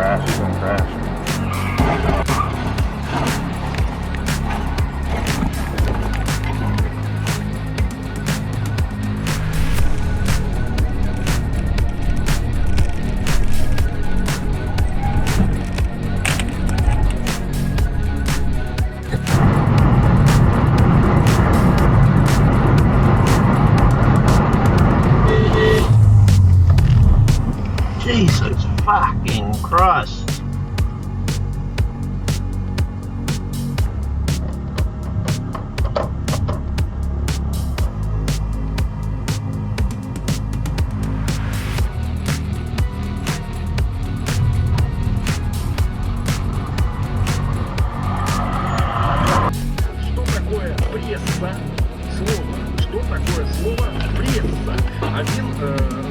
crash. Jesus fucking Christ. Что такое пресса? Слово. Что такое слово пресса? Один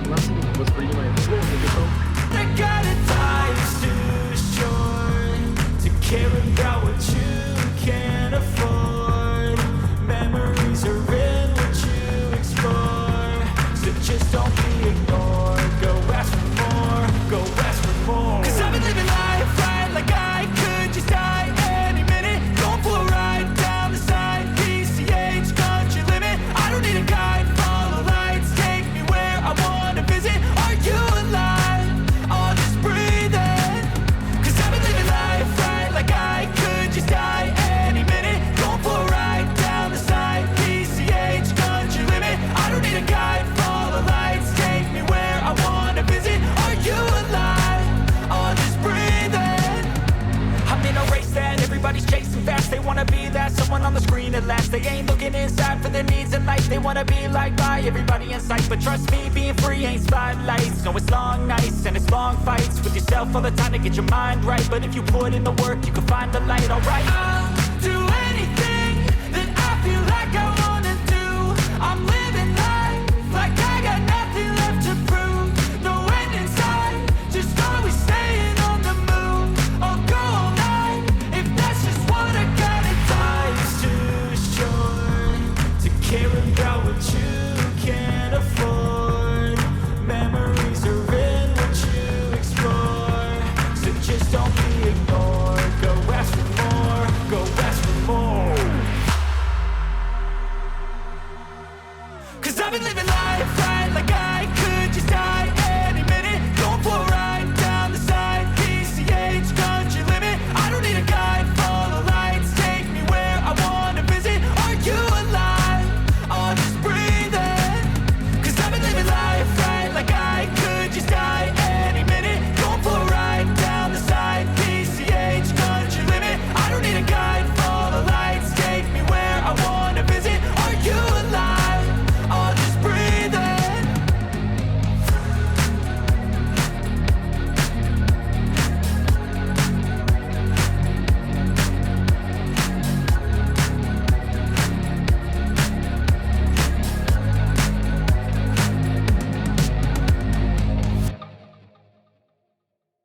на слух воспринимает слово, написал. I got a life's too short to care about what you can't afford. Memories are in what you explore, so just don't be ignored. Go ask for more, go ask for more. 'Cause I've been living life right like I could just die any minute. Going for a ride down the side, PCH country limit. I don't need a guide, follow lights, take me where I wanna visit. Are you alive? Or just breathing? 'Cause I've been living life right like I could just die any minute. Going for a ride down the side, PCH country limit. I don't need a guide, follow lights, take me where I wanna visit. Are you alive? Or just breathing? I'm in a race that everybody's chasing fast. They wanna be that someone on the screen at last. They ain't looking inside for their needs in life. They wanna be liked by everybody in sight. But trust me, being free ain't spotlights. No, it's long nights and it's long fights with yourself all the time to get your mind right. But if you put in the work, you can find the light, alright? I'll do anything that I feel like I